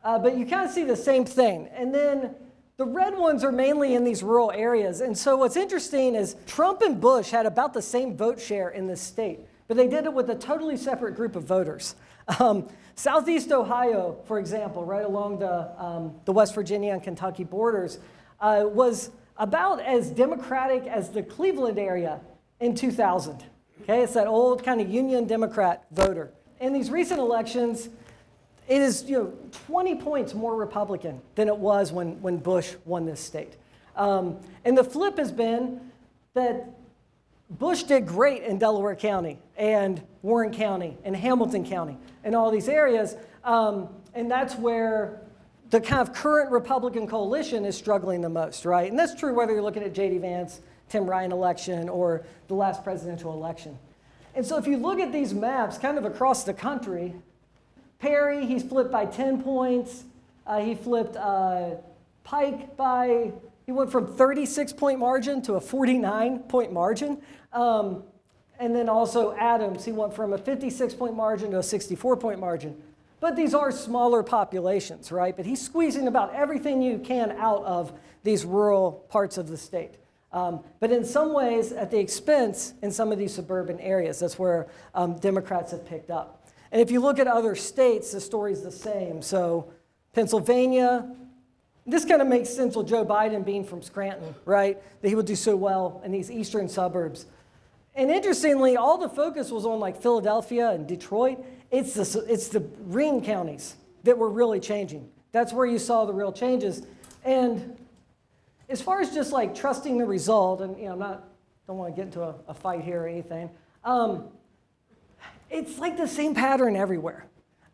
but you kind of see the same thing. And then the red ones are mainly in these rural areas. And so what's interesting is Trump and Bush had about the same vote share in this state, but they did it with a totally separate group of voters. Southeast Ohio, for example, right along the West Virginia and Kentucky borders, was about as Democratic as the Cleveland area in 2000. Okay, it's that old kind of Union Democrat voter. In these recent elections, it is 20 points more Republican than it was when Bush won this state. And the flip has been that Bush did great in Delaware County and Warren County and Hamilton County and all these areas. And that's where the kind of current Republican coalition is struggling the most, right? And that's true whether you're looking at J.D. Vance, Tim Ryan election, or the last presidential election. And so if you look at these maps kind of across the country, Perry, he's flipped by 10 points. He flipped Pike by, he went from 36-point margin to a 49-point margin. And then also Adams, he went from a 56-point margin to a 64-point margin. But these are smaller populations, right? But he's squeezing about everything you can out of these rural parts of the state. But in some ways, at the expense in some of these suburban areas. That's where Democrats have picked up. And if you look at other states, the story's the same. So Pennsylvania, This kind of makes sense with Joe Biden being from Scranton, right? That he would do so well in these eastern suburbs. And interestingly, all the focus was on like Philadelphia and Detroit. It's the ring counties that were really changing. That's where you saw the real changes. And as far as just like trusting the result, and don't want to get into a fight here or anything, it's like the same pattern everywhere.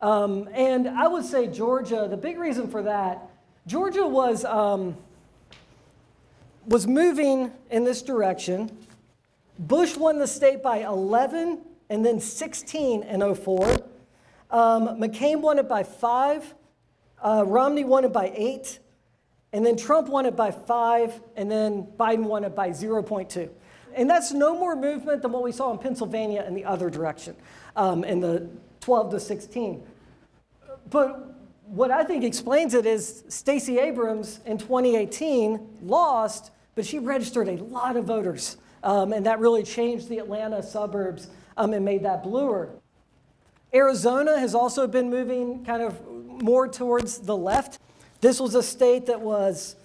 And I would say Georgia, the big reason for that, Georgia was moving in this direction. Bush won the state by 11 and then 16 in 2004. McCain won it by 5. Romney won it by 8. And then Trump won it by 5. And then Biden won it by 0.2. And that's no more movement than what we saw in Pennsylvania in the other direction, in the 12 to 16. But what I think explains it is Stacey Abrams in 2018 lost, but she registered a lot of voters. And that really changed the Atlanta suburbs and made that bluer. Arizona has also been moving kind of more towards the left. This was a state that was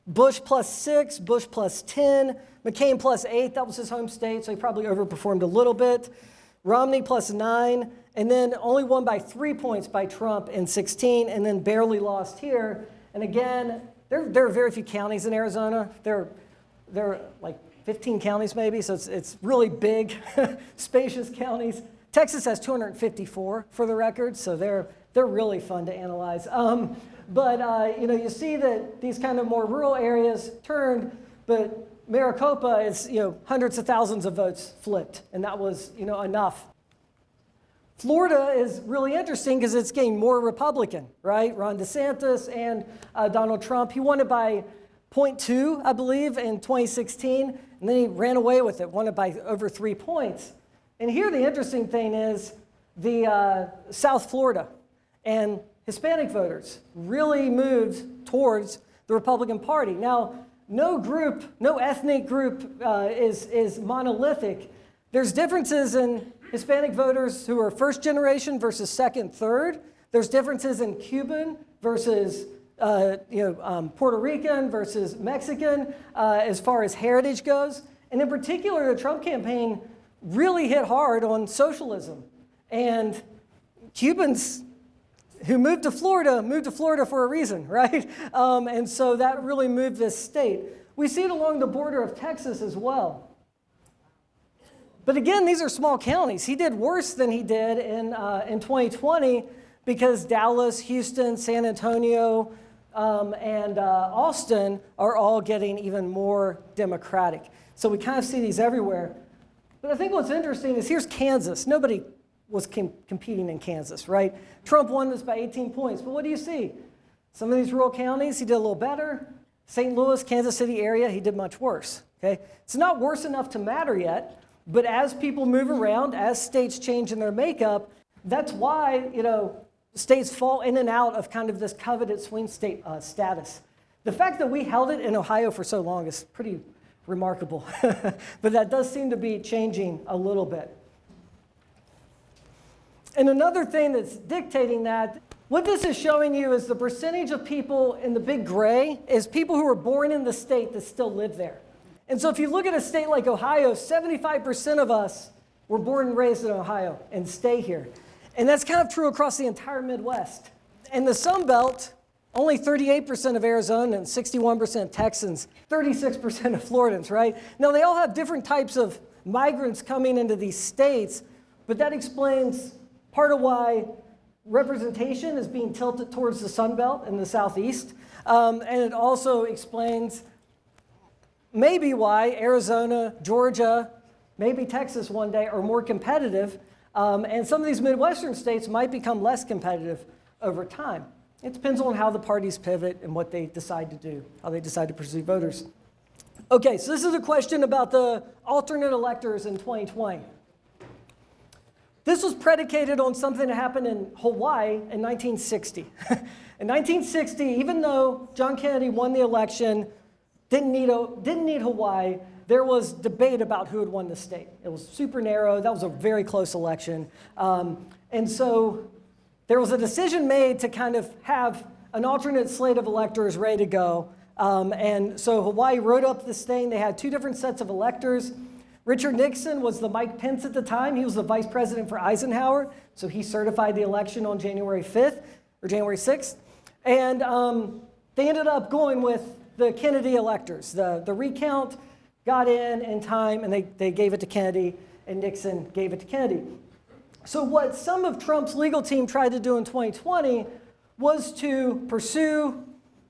Bush plus 6, Bush plus 10, McCain plus 8. That was his home state, so he probably overperformed a little bit. Romney plus 9, and then only won by 3 points by Trump in 16, and then barely lost here. And again, there are very few counties in Arizona. There are like 15 counties maybe, so it's really big, spacious counties. Texas has 254 for the record, so they're really fun to analyze. But you see that these kind of more rural areas turned, but Maricopa is hundreds of thousands of votes flipped, and that was enough. Florida is really interesting because it's getting more Republican, right? Ron DeSantis and Donald Trump. He won it by 0.2, I believe, in 2016, and then he ran away with it, won it by over 3 points. And here the interesting thing is the South Florida and Hispanic voters really moved towards the Republican Party. Now, no ethnic group is monolithic. There's differences in Hispanic voters who are first generation versus second, third. There's differences in Cuban versus Puerto Rican versus Mexican as far as heritage goes. And in particular, the Trump campaign really hit hard on socialism. And Cubans who moved to Florida for a reason, right? And so that really moved this state. We see it along the border of Texas as well. But again, these are small counties. He did worse than he did in 2020 because Dallas, Houston, San Antonio, and Austin are all getting even more Democratic. So we kind of see these everywhere. But I think what's interesting is here's Kansas. Nobody was competing in Kansas, right? Trump won this by 18 points. But what do you see? Some of these rural counties, he did a little better. St. Louis, Kansas City area, he did much worse, okay? It's not worse enough to matter yet, but as people move around, as states change in their makeup, that's why, states fall in and out of kind of this coveted swing state status. The fact that we held it in Ohio for so long is pretty remarkable, but that does seem to be changing a little bit. And another thing that's dictating that, what this is showing you is the percentage of people in the big gray is people who were born in the state that still live there. And so if you look at a state like Ohio, 75% of us were born and raised in Ohio and stay here. And that's kind of true across the entire Midwest. And the Sun Belt, only 38% of Arizonans, 61% Texans, 36% of Floridians, right? Now, they all have different types of migrants coming into these states, but that explains part of why representation is being tilted towards the Sun Belt in the Southeast. And it also explains maybe why Arizona, Georgia, maybe Texas one day are more competitive. And some of these Midwestern states might become less competitive over time. It depends on how the parties pivot and what they decide to do, how they decide to pursue voters. Okay, so this is a question about the alternate electors in 2020. This was predicated on something that happened in Hawaii in 1960. In 1960, even though John Kennedy won the election, didn't need Hawaii, there was debate about who had won the state. It was super narrow. That was a very close election. And so there was a decision made to kind of have an alternate slate of electors ready to go. And so Hawaii wrote up this thing. They had 2 different sets of electors. Richard Nixon was the Mike Pence at the time. He was the vice president for Eisenhower. So he certified the election on January 5th or January 6th. And they ended up going with the Kennedy electors. The recount got in time, and they gave it to Kennedy, and Nixon gave it to Kennedy. So what some of Trump's legal team tried to do in 2020 was to pursue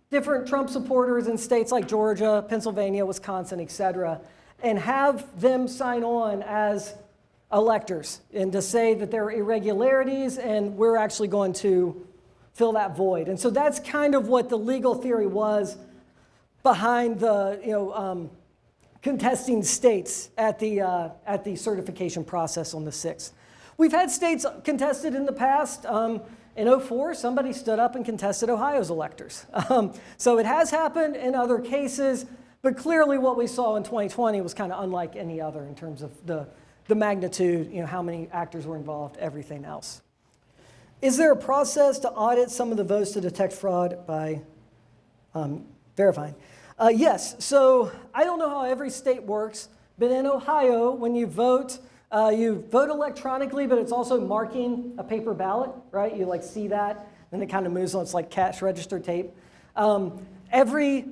different Trump supporters in states like Georgia, Pennsylvania, Wisconsin, et cetera, and have them sign on as electors and to say that there are irregularities and we're actually going to fill that void. And so that's kind of what the legal theory was behind the contesting states at the certification process on the 6th. We've had states contested in the past. In 2004, somebody stood up and contested Ohio's electors. So it has happened in other cases, but clearly what we saw in 2020 was kind of unlike any other in terms of the magnitude, how many actors were involved, everything else. Is there a process to audit some of the votes to detect fraud by verifying? Yes, so I don't know how every state works, but in Ohio, when you vote electronically, but it's also marking a paper ballot, right? You see that, and it kind of moves on. It's like cash register tape. Every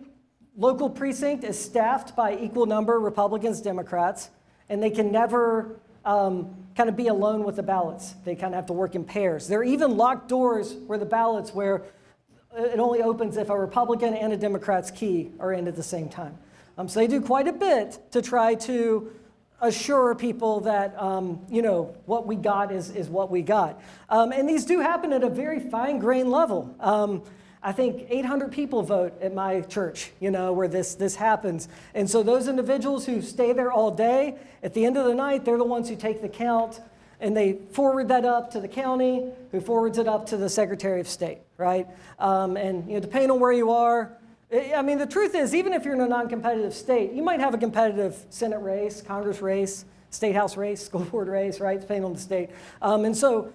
local precinct is staffed by equal number Republicans, Democrats, and they can never kind of be alone with the ballots. They kind of have to work in pairs. There are even locked doors where the ballots where it only opens if a Republican and a Democrat's key are in at the same time. So they do quite a bit to try to assure people that, what we got is what we got. And these do happen at a very fine-grained level. I think 800 people vote at my church, where this happens. And so those individuals who stay there all day, at the end of the night, they're the ones who take the count, and they forward that up to the county, who forwards it up to the Secretary of State, right? And depending on where you are, the truth is, even if you're in a non-competitive state, you might have a competitive Senate race, Congress race, State House race, school board race, right? Depending on the state. And so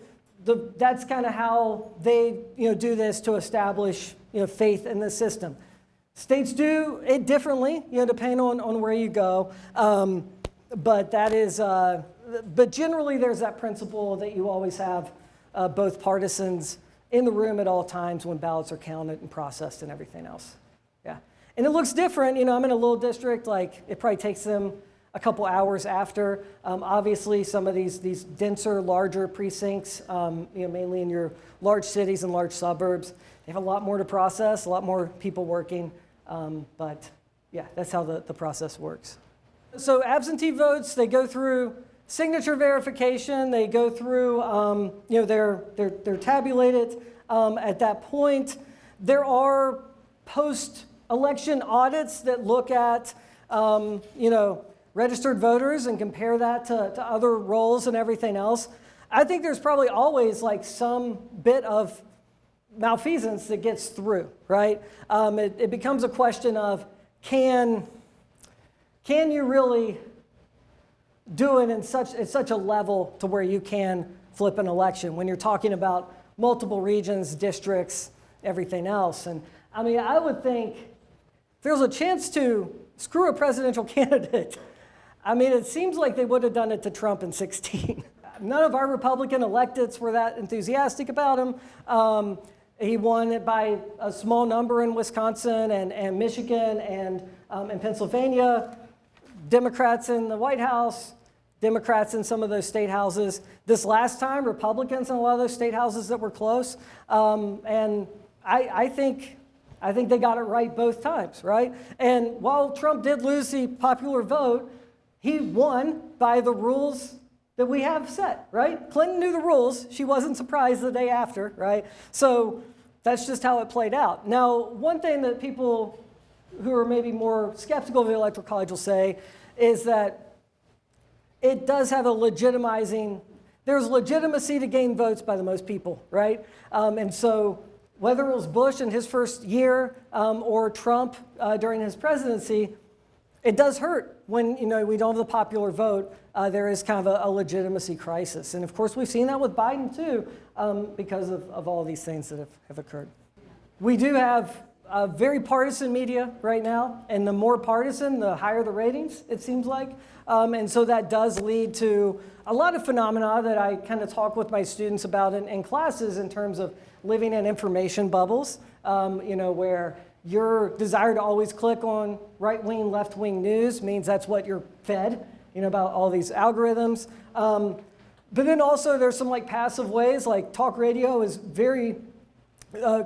that's kind of how they do this to establish faith in the system. States do it differently, depending on where you go. But that is, but generally there's that principle that you always have both partisans in the room at all times when ballots are counted and processed and everything else. Yeah, and it looks different. I'm in a little district. It probably takes them a couple hours after. Obviously, some of these denser, larger precincts, mainly in your large cities and large suburbs, they have a lot more to process, a lot more people working. But yeah, that's how the process works. So absentee votes, they go through signature verification. They go through, they're tabulated. At that point, there are post-election audits that look at, registered voters and compare that to other rolls and everything else. I think there's probably always some bit of malfeasance that gets through, right? It becomes a question of can you really do it at such a level to where you can flip an election when you're talking about multiple regions, districts, everything else. And I would think if there's a chance to screw a presidential candidate, it seems like they would have done it to Trump in 2016. None of our Republican electeds were that enthusiastic about him. He won it by a small number in Wisconsin and Michigan and in Pennsylvania. Democrats in the White House, Democrats in some of those state houses. This last time, Republicans in a lot of those state houses that were close. And I think they got it right both times, right? And while Trump did lose the popular vote, he won by the rules that we have set, right? Clinton knew the rules. She wasn't surprised the day after, right? So that's just how it played out. Now, one thing that people who are maybe more skeptical of the Electoral College will say is that it does have there's legitimacy to gain votes by the most people, right? And so whether it was Bush in his first year or Trump during his presidency, it does hurt when we don't have the popular vote. There is kind of a legitimacy crisis. And of course, we've seen that with Biden too, because of all these things that have occurred. We do have very partisan media right now, and the more partisan, the higher the ratings, it seems like. And so that does lead to a lot of phenomena that I kind of talk with my students about in classes in terms of living in information bubbles, where your desire to always click on right-wing, left-wing news means that's what you're fed, about all these algorithms. But then also there's some like passive ways, like talk radio is very,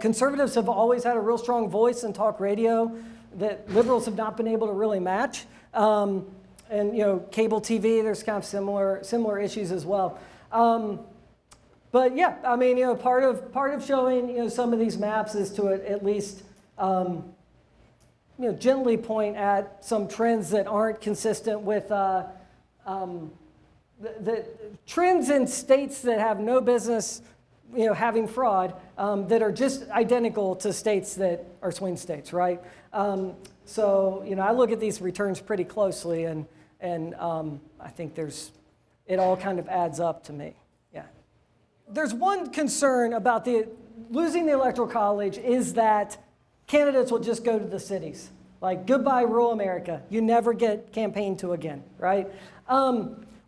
conservatives have always had a real strong voice in talk radio that liberals have not been able to really match. And cable TV, there's kind of similar issues as well. But yeah, I mean, part of showing some of these maps is to at least gently point at some trends that aren't consistent with the trends in states that have no business having fraud, that are just identical to states that are swing states, right? So I look at these returns pretty closely, and I think it all kind of adds up to me. Yeah. There's one concern about losing the Electoral College is that candidates will just go to the cities. Like, goodbye, rural America. You never get campaigned to again, right?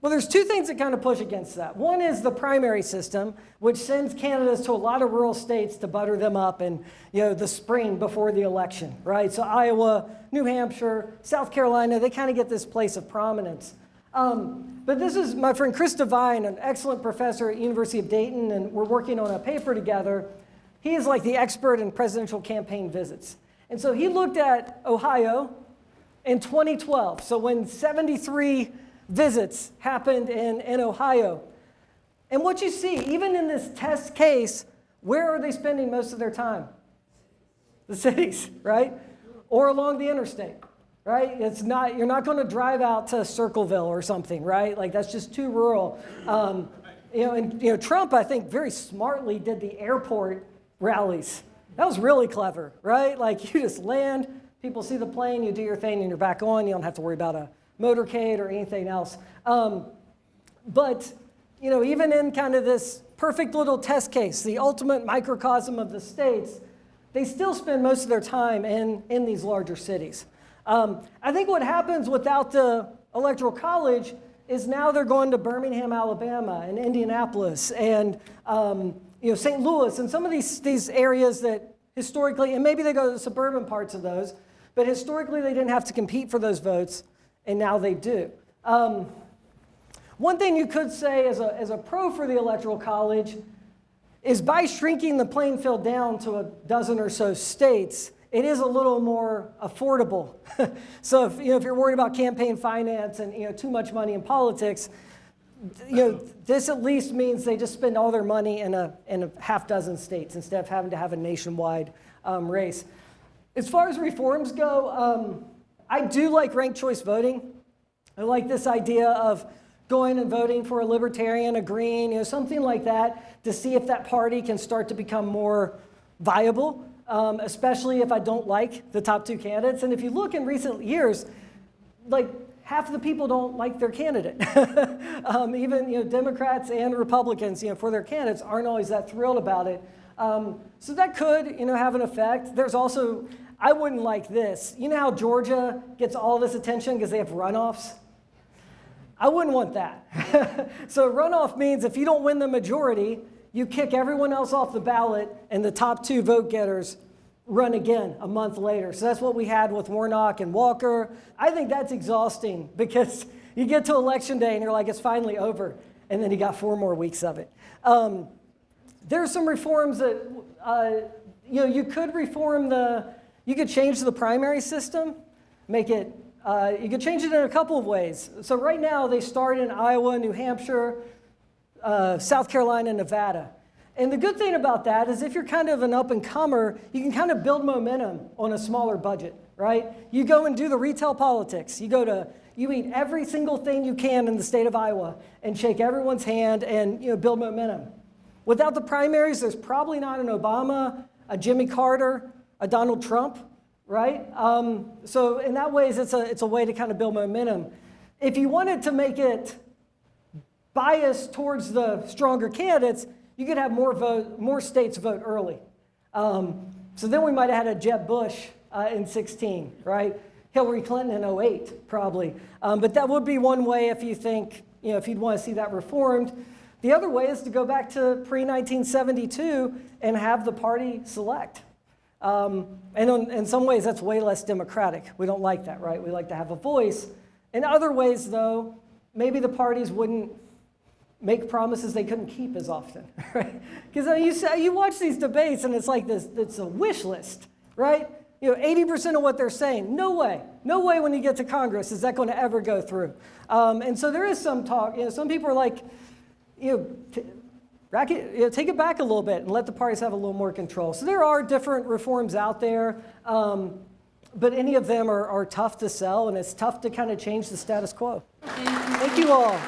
Well, there's two things that kind of push against that. One is the primary system, which sends candidates to a lot of rural states to butter them up in the spring before the election, right? So Iowa, New Hampshire, South Carolina, they kind of get this place of prominence. But this is my friend Chris Devine, an excellent professor at University of Dayton, and we're working on a paper together. He is like the expert in presidential campaign visits. And so he looked at Ohio in 2012. So when 73 visits happened in Ohio. And what you see, even in this test case, where are they spending most of their time? The cities, right? Or along the interstate, right? You're not going to drive out to Circleville or something, right? Like, that's just too rural. Trump, I think, very smartly did the airport rallies. That was really clever, right? Like, you just land, people see the plane, you do your thing, and you're back on. You don't have to worry about a motorcade or anything else. But even in kind of this perfect little test case, the ultimate microcosm of the states, they still spend most of their time in these larger cities. I think what happens without the Electoral College is now they're going to Birmingham, Alabama, and Indianapolis, and St. Louis, and some of these areas that historically, and maybe they go to the suburban parts of those, but historically they didn't have to compete for those votes, and now they do. One thing you could say as a pro for the Electoral College is by shrinking the playing field down to a dozen or so states, it is a little more affordable. So if you're worried about campaign finance and too much money in politics, this at least means they just spend all their money in a half dozen states instead of having to have a nationwide race. As far as reforms go, I do like ranked choice voting. I like this idea of going and voting for a libertarian, a green, something like that, to see if that party can start to become more viable, especially if I don't like the top two candidates. And if you look in recent years, like half of the people don't like their candidate. Even Democrats and Republicans, for their candidates aren't always that thrilled about it. So that could, have an effect. There's also, I wouldn't like this. You know how Georgia gets all this attention because they have runoffs? I wouldn't want that. So runoff means if you don't win the majority, you kick everyone else off the ballot, and the top two vote getters run again a month later. So that's what we had with Warnock and Walker. I think that's exhausting because you get to election day and you're like, it's finally over. And then you got 4 more weeks of it. There are some reforms that, you could you could change the primary system, make it, you could change it in a couple of ways. So right now they start in Iowa, New Hampshire, South Carolina, Nevada. And the good thing about that is if you're kind of an up-and-comer, you can kind of build momentum on a smaller budget, right? You go and do the retail politics. You eat every single thing you can in the state of Iowa and shake everyone's hand and build momentum. Without the primaries, there's probably not an Obama, a Jimmy Carter, a Donald Trump, right? So in that ways, it's a way to kind of build momentum. If you wanted to make it biased towards the stronger candidates, you could have more states vote early. So then we might have had a Jeb Bush in 16, right? Hillary Clinton in 08, probably. But that would be one way if you think, if you'd want to see that reformed. The other way is to go back to pre-1972 and have the party select. And in some ways, that's way less democratic. We don't like that, right? We like to have a voice. In other ways, though, maybe the parties wouldn't make promises they couldn't keep as often, right? Because you watch these debates, and it's like this, it's a wish list, right? 80% of what they're saying, no way when you get to Congress is that going to ever go through. And so there is some talk. Some people are like, take it back a little bit and let the parties have a little more control. So there are different reforms out there, but any of them are tough to sell, and it's tough to kind of change the status quo. Thank you all.